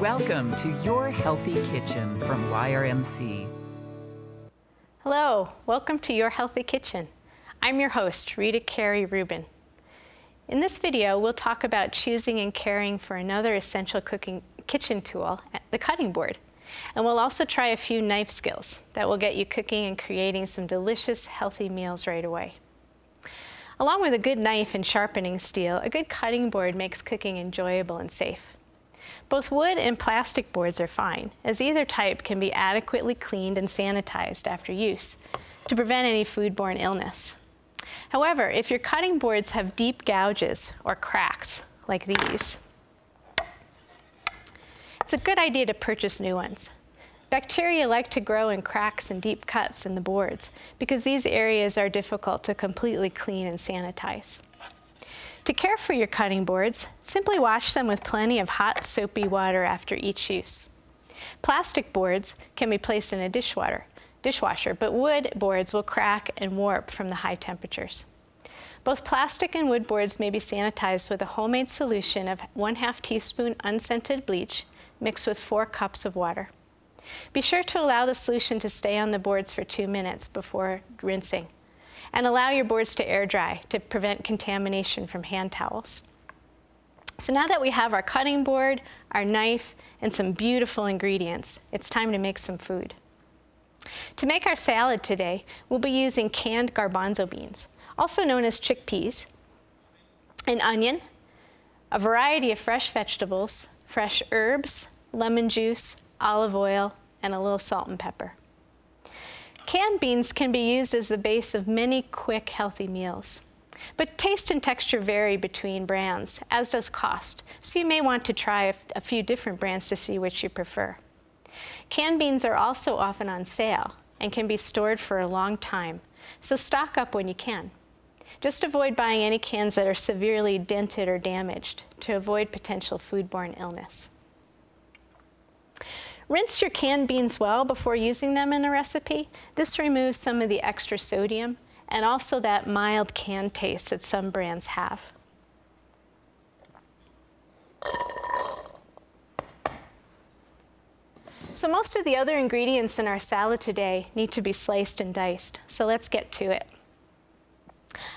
Welcome to Your Healthy Kitchen from YRMC. Hello, welcome to Your Healthy Kitchen. I'm your host, Rita Carey Rubin. In this video, we'll talk about choosing and caring for another essential kitchen tool, the cutting board. And we'll also try a few knife skills that will get you cooking and creating some delicious, healthy meals right away. Along with a good knife and sharpening steel, a good cutting board makes cooking enjoyable and safe. Both wood and plastic boards are fine, as either type can be adequately cleaned and sanitized after use to prevent any foodborne illness. However, if your cutting boards have deep gouges or cracks like these, it's a good idea to purchase new ones. Bacteria like to grow in cracks and deep cuts in the boards because these areas are difficult to completely clean and sanitize. To care for your cutting boards, simply wash them with plenty of hot, soapy water after each use. Plastic boards can be placed in a dishwasher, but wood boards will crack and warp from the high temperatures. Both plastic and wood boards may be sanitized with a homemade solution of 1/2 teaspoon unscented bleach mixed with 4 cups of water. Be sure to allow the solution to stay on the boards for 2 minutes before rinsing, and allow your boards to air dry to prevent contamination from hand towels. So now that we have our cutting board, our knife, and some beautiful ingredients, it's time to make some food. To make our salad today, we'll be using canned garbanzo beans, also known as chickpeas, an onion, a variety of fresh vegetables, fresh herbs, lemon juice, olive oil, and a little salt and pepper. Canned beans can be used as the base of many quick, healthy meals. But taste and texture vary between brands, as does cost, so you may want to try a few different brands to see which you prefer. Canned beans are also often on sale and can be stored for a long time, so stock up when you can. Just avoid buying any cans that are severely dented or damaged to avoid potential foodborne illness. Rinse your canned beans well before using them in a recipe. This removes some of the extra sodium and also that mild canned taste that some brands have. So most of the other ingredients in our salad today need to be sliced and diced, so let's get to it.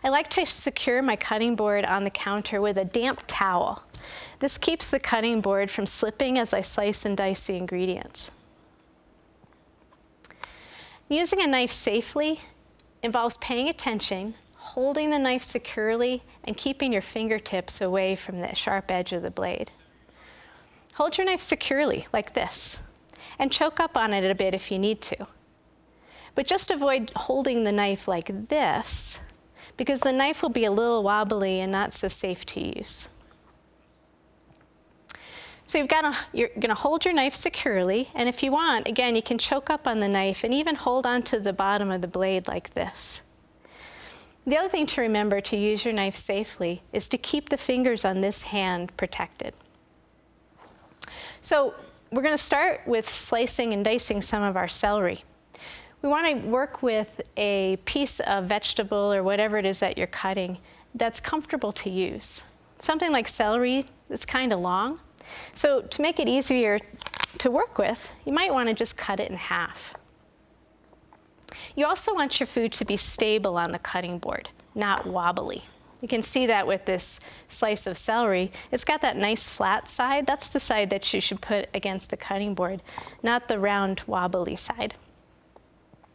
I like to secure my cutting board on the counter with a damp towel. This keeps the cutting board from slipping as I slice and dice the ingredients. Using a knife safely involves paying attention, holding the knife securely, and keeping your fingertips away from the sharp edge of the blade. Hold your knife securely, like this, and choke up on it a bit if you need to. But just avoid holding the knife like this, because the knife will be a little wobbly and not so safe to use. So you're gonna hold your knife securely, and if you want, again, you can choke up on the knife and even hold onto the bottom of the blade like this. The other thing to remember to use your knife safely is to keep the fingers on this hand protected. So we're gonna start with slicing and dicing some of our celery. We wanna work with a piece of vegetable or whatever it is that you're cutting that's comfortable to use. Something like celery that's kind of long. So to make it easier to work with, you might want to just cut it in half. You also want your food to be stable on the cutting board, not wobbly. You can see that with this slice of celery. It's got that nice flat side. That's the side that you should put against the cutting board, not the round wobbly side.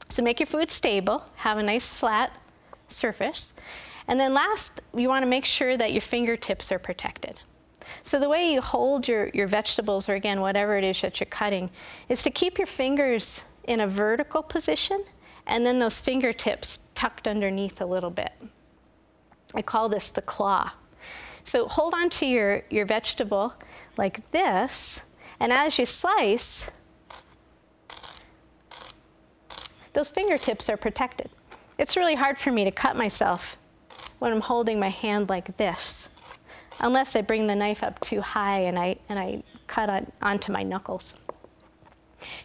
So make your food stable, have a nice flat surface. And then last, you want to make sure that your fingertips are protected. So the way you hold your vegetables, or again, whatever it is that you're cutting, is to keep your fingers in a vertical position and then those fingertips tucked underneath a little bit. I call this the claw. So hold on to your vegetable like this, and as you slice, those fingertips are protected. It's really hard for me to cut myself when I'm holding my hand like this, unless I bring the knife up too high and I cut onto my knuckles.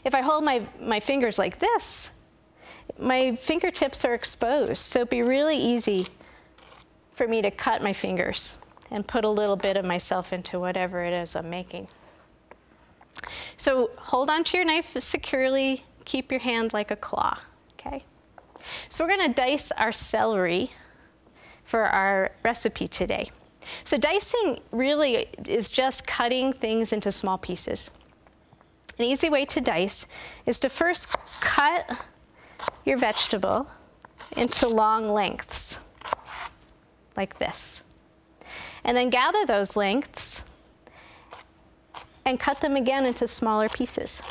If I hold my fingers like this, my fingertips are exposed, so it'd be really easy for me to cut my fingers and put a little bit of myself into whatever it is I'm making. So hold onto your knife securely, keep your hand like a claw, okay? So we're gonna dice our celery for our recipe today. So dicing really is just cutting things into small pieces. An easy way to dice is to first cut your vegetable into long lengths, like this. And then gather those lengths and cut them again into smaller pieces.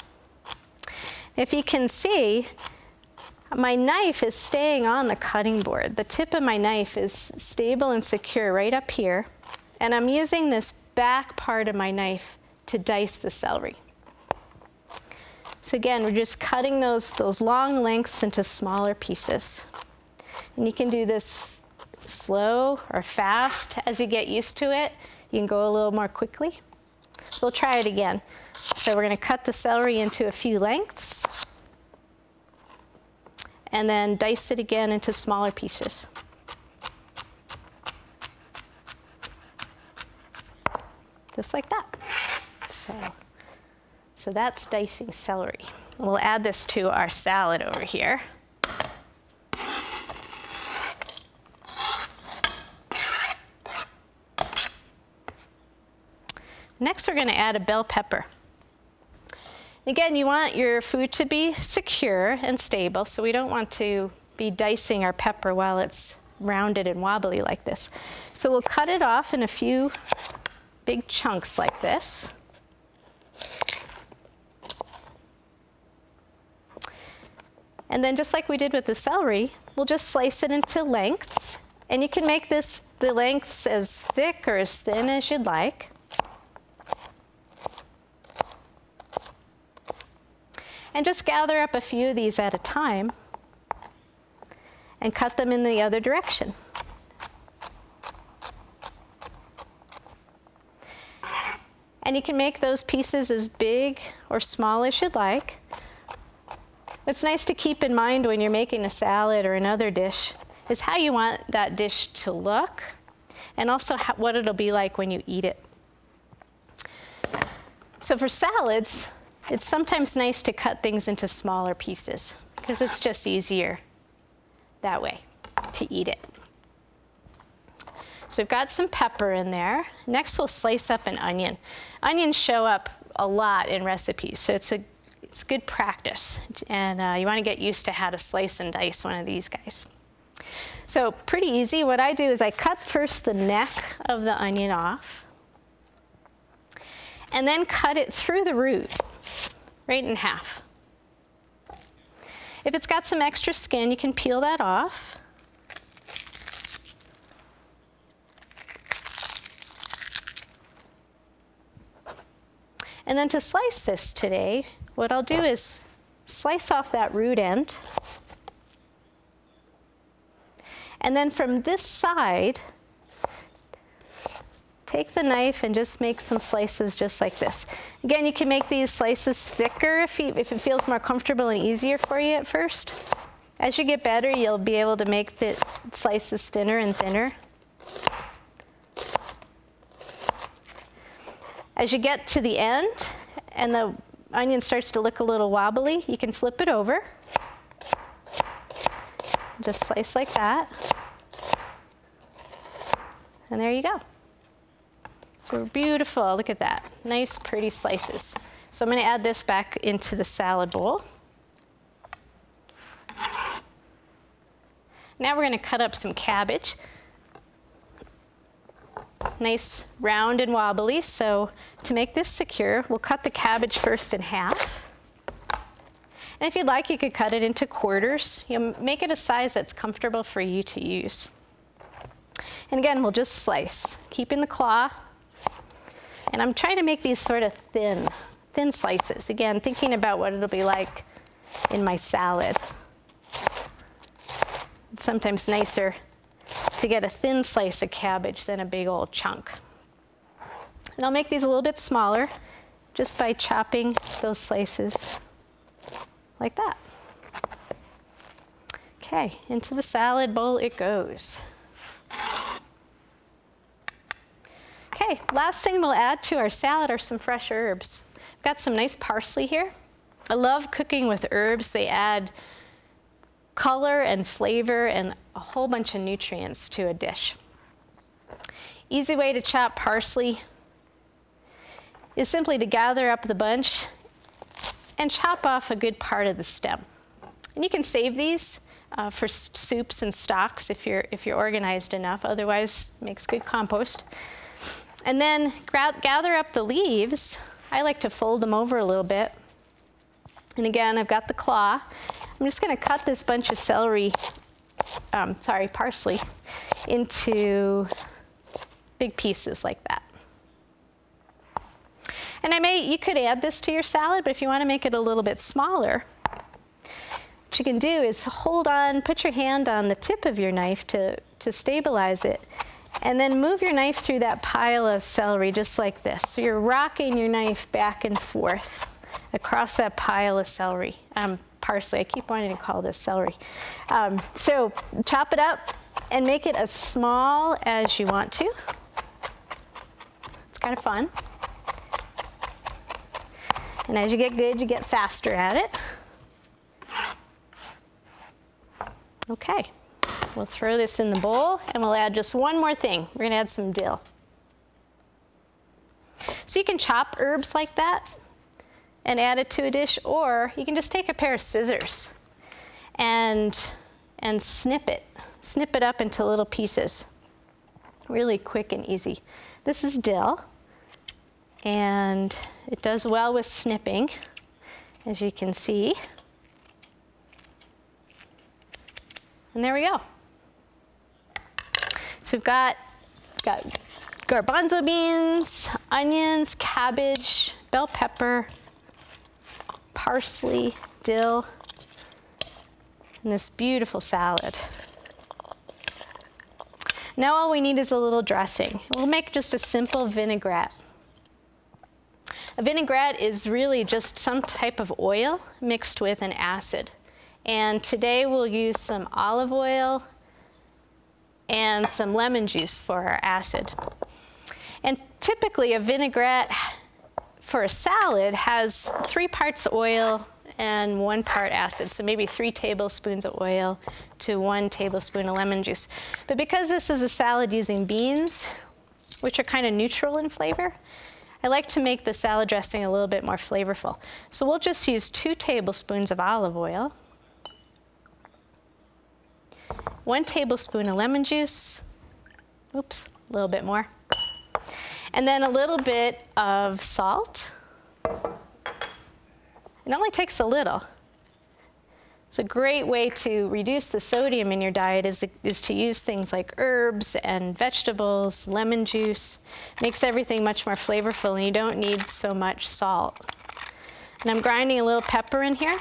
If you can see, my knife is staying on the cutting board. The tip of my knife is stable and secure right up here, and I'm using this back part of my knife to dice the celery. So again, we're just cutting those long lengths into smaller pieces. And you can do this slow or fast. As you get used to it, you can go a little more quickly. So we'll try it again. So we're going to cut the celery into a few lengths, and then dice it again into smaller pieces. Just like that. So that's dicing celery. We'll add this to our salad over here. Next, we're going to add a bell pepper. Again, you want your food to be secure and stable, so we don't want to be dicing our pepper while it's rounded and wobbly like this. So we'll cut it off in a few big chunks like this. And then just like we did with the celery, we'll just slice it into lengths. And you can make the lengths as thick or as thin as you'd like. And just gather up a few of these at a time and cut them in the other direction. And you can make those pieces as big or small as you'd like. What's nice to keep in mind when you're making a salad or another dish is how you want that dish to look, and also what it'll be like when you eat it. So for salads, it's sometimes nice to cut things into smaller pieces because it's just easier that way to eat it. So we've got some pepper in there. Next, we'll slice up an onion. Onions show up a lot in recipes, so it's good practice, and you want to get used to how to slice and dice one of these guys. So pretty easy. What I do is I cut first the neck of the onion off, and then cut it through the root, right in half. If it's got some extra skin, you can peel that off. And then to slice this today, what I'll do is slice off that root end. And then from this side, take the knife and just make some slices just like this. Again, you can make these slices thicker if it feels more comfortable and easier for you at first. As you get better, you'll be able to make the slices thinner and thinner. As you get to the end and the onion starts to look a little wobbly, you can flip it over. Just slice like that. And there you go. So beautiful, look at that. Nice, pretty slices. So I'm going to add this back into the salad bowl. Now we're going to cut up some cabbage. Nice, round and wobbly. So to make this secure, we'll cut the cabbage first in half. And if you'd like, you could cut it into quarters. Make it a size that's comfortable for you to use. And again, we'll just slice, keeping the claw. And I'm trying to make these sort of thin slices. Again, thinking about what it'll be like in my salad. It's sometimes nicer to get a thin slice of cabbage than a big old chunk. And I'll make these a little bit smaller just by chopping those slices like that. Okay, into the salad bowl it goes. Okay, Okay, last thing we'll add to our salad are some fresh herbs. I've got some nice parsley here. I love cooking with herbs. They add color and flavor and a whole bunch of nutrients to a dish. Easy way to chop parsley is simply to gather up the bunch and chop off a good part of the stem. And you can save these for soups and stocks if you're organized enough. Otherwise, makes good compost. And then gather up the leaves. I like to fold them over a little bit. And again, I've got the claw. I'm just going to cut this bunch of parsley into big pieces like that. And you could add this to your salad, but if you want to make it a little bit smaller, what you can do is hold on, put your hand on the tip of your knife to stabilize it, and then move your knife through that pile of celery just like this. So you're rocking your knife back and forth across that pile of parsley. I keep wanting to call this celery. So chop it up and make it as small as you want to. It's kind of fun. And as you get good, you get faster at it. Okay, we'll throw this in the bowl and we'll add just one more thing. We're gonna add some dill. So you can chop herbs like that and add it to a dish, or you can just take a pair of scissors and snip it up into little pieces. Really quick and easy. This is dill, and it does well with snipping, as you can see. And there we go. So we've got garbanzo beans, onions, cabbage, bell pepper, parsley, dill, and this beautiful salad. Now all we need is a little dressing. We'll make just a simple vinaigrette. A vinaigrette is really just some type of oil mixed with an acid. And today we'll use some olive oil and some lemon juice for our acid. And typically a vinaigrette for a salad has 3 parts oil and 1 part acid. So maybe 3 tablespoons of oil to 1 tablespoon of lemon juice. But because this is a salad using beans, which are kind of neutral in flavor, I like to make the salad dressing a little bit more flavorful. So we'll just use 2 tablespoons of olive oil, 1 tablespoon of lemon juice, oops, a little bit more, and then a little bit of salt. It only takes a little. It's a great way to reduce the sodium in your diet is to use things like herbs and vegetables, lemon juice. Makes everything much more flavorful, and you don't need so much salt. And I'm grinding a little pepper in here.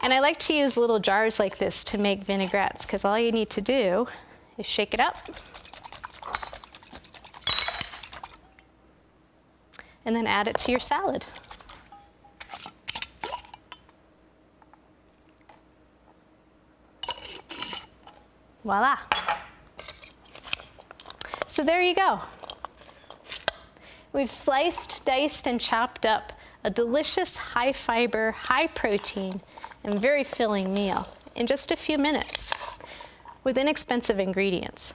And I like to use little jars like this to make vinaigrettes, because all you need to do is shake it up. And then add it to your salad. Voila. So there you go. We've sliced, diced, and chopped up a delicious, high fiber, high protein, and very filling meal in just a few minutes with inexpensive ingredients.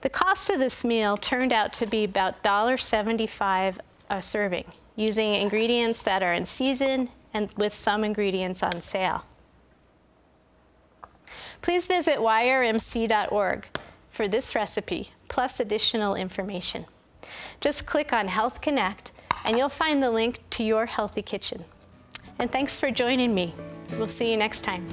The cost of this meal turned out to be about $1.75 a serving, using ingredients that are in season and with some ingredients on sale. Please visit yrmc.org for this recipe, plus additional information. Just click on Health Connect, and you'll find the link to your healthy kitchen. And thanks for joining me. We'll see you next time.